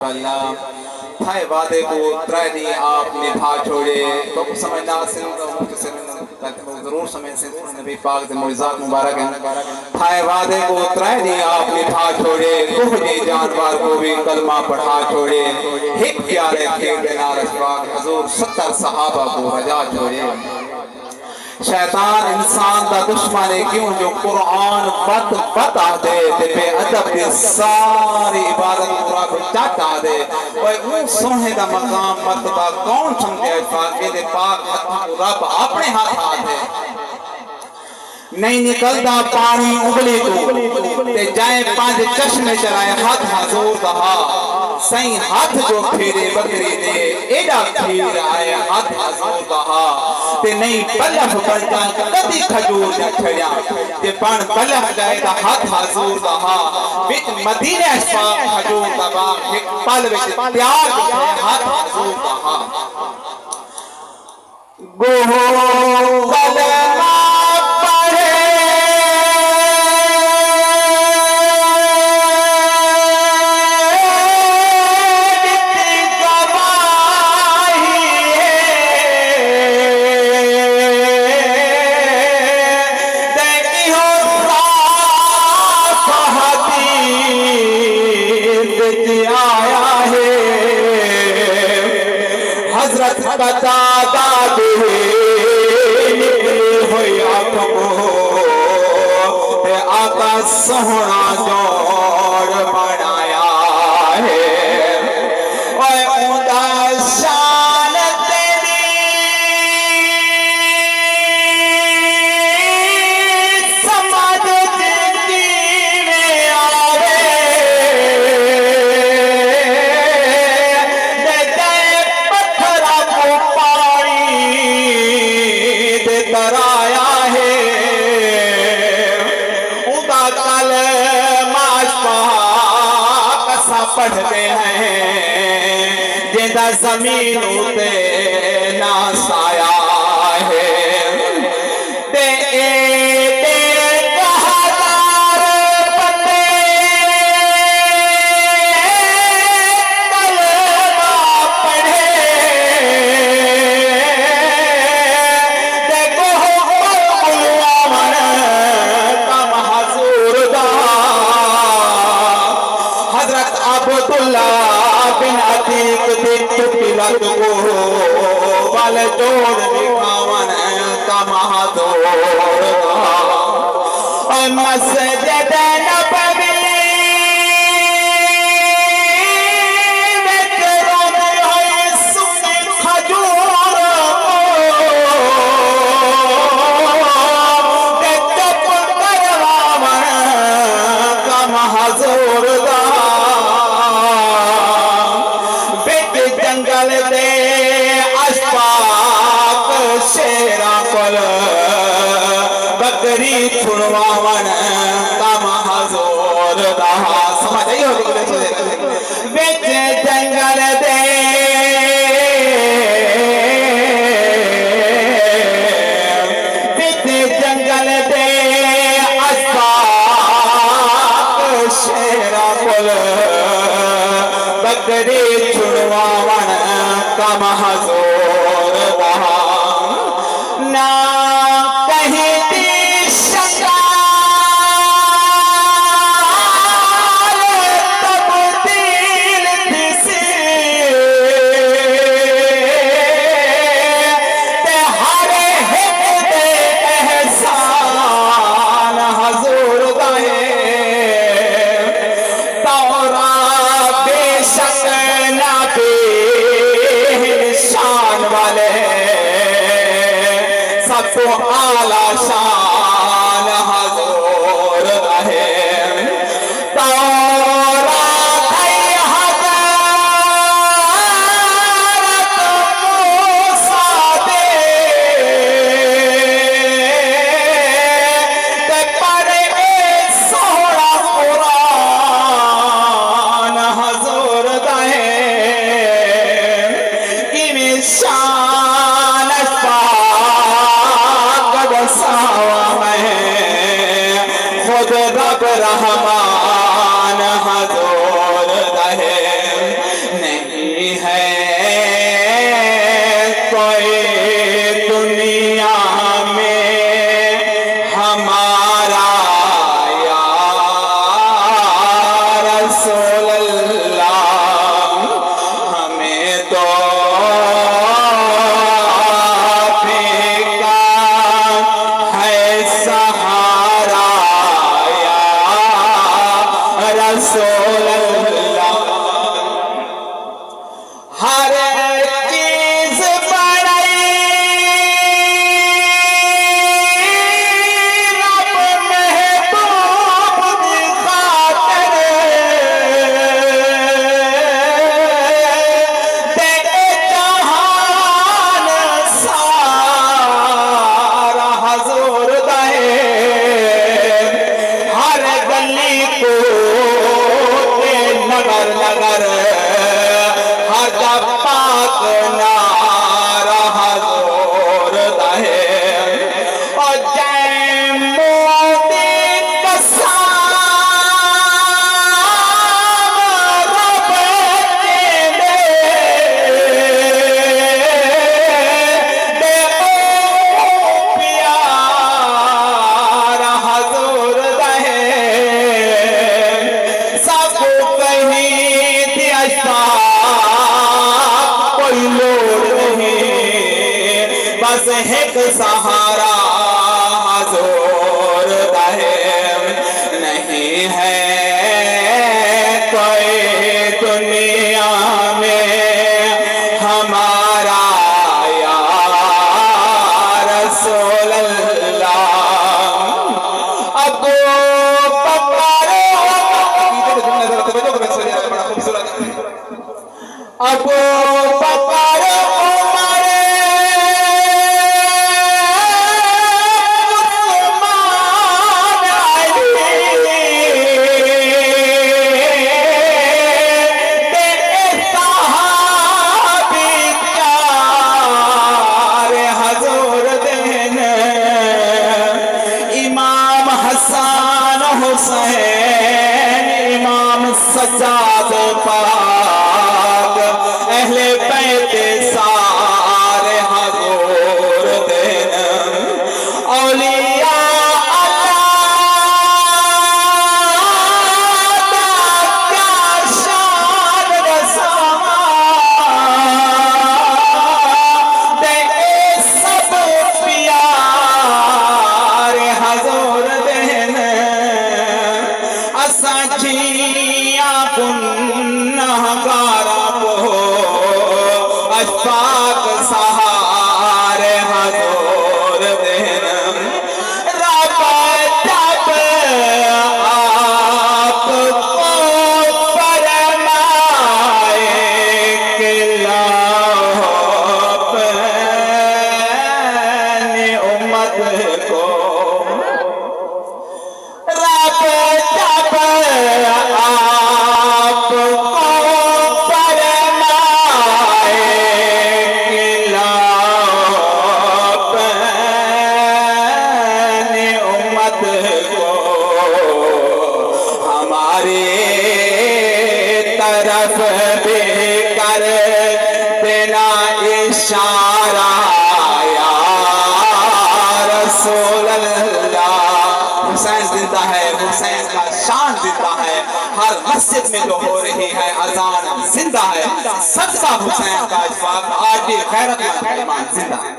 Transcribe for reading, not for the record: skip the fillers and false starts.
अल्लाह थाए वादे को त्रैनी आप निभा छोड़े तो समझना जरूर समझ से नबी पाक दे मुइज़ात मुबारक है। थाए वादे को त्रैनी आप निभा छोड़े कुहनी जानवर को भी कलमा पढ़ा छोड़े हिक प्यारे खेल देना रशवाक हजूर 70 सहाबा को रजा छोड़े। शैतान इंसान का दुश्मन है क्यों जो कुरान बत बता दे ते बेअदब की सारी इबादत पूरा चाटा दे ओए उन सोहे दा मकाम मर्तबा कौन समझे पाक दे पाक हाथ रब अपने हाथ आते नहीं निकलता पानी उंगली तो ते जाए पांच चश्मे चलाए हाथ हजूर कहा सही हाथ जो फेरे बकरी दे एडा फिर आए हाथ हजूर कहा ते नहीं बलफ बरता कदी खजूर न छड़िया ते पण बलफ गए दा हाथ हजूर कहा विच मदीने पाक खजूर दा बाग एक पल विच त्याग हाथ हजूर कहा गो कलमा बता दादे निकली हुई आँखों ते आका सोहना जोड़ बनाया है ओए उदा शान तेरी समझ जिंदगी में आवे कराया है उदा कल माशपा कसा पढ़ते हैं जिंदा जमीन उते ना साया है ते बल जोड़ दिखावन का महादोर मस्जिद नबवी विच रोंदे होए सुनी खजूर ते चुप करवावन का महाजूर जंगल दे अशफाक शेरा कोल बकरी छुड़वावन का महजूर दहा समझ आई होगी बिच जंगल दे बिच जंगल दे अशफाक शेरा कोल बकरी छुड़वावन का महजूर दहा ना कहीं दी शका तब्दील दिसी ते हर हिक दे एहसान हजूर दाए तौरा बेशक ना शान वाले सबको आला शान हजूर रहे शान पाक बसावा अशफाक कोई लोड़ नहीं, बस एक सहारा हजूर दहे नहीं है कोई दुनिया में हमारा या रसूल अल्लाह। अबू बकर अबू बकर उमर उस्मान अली सहाबी प्यार हजूर दिन, इमाम हसन हुसैन इमाम सज्जाद पाक अहले बैत सारे हजूर दिन, औलिया अल्लाह क्या शान रसवा दे सब प्यार हजूर दिन। असा जिया गुनाहगारा को अशफाक सहारे हजूर दिन, रब जब आपको फरमाए कि लाओ अपनी उम्मत को, रब जब आपको फरमाए कि लाओ अपनी उम्मत को, हमारे तरफ भी कर देना इशारा या रसूल अल्लाह। हुसैन जिंदा है, हुसैन का शान जिंदा है, हर मस्जिद में जो हो रही है अजान जिंदा है, सदका हुसैन का अशफाक आज भी गैरतमंद ईमान जिंदा है।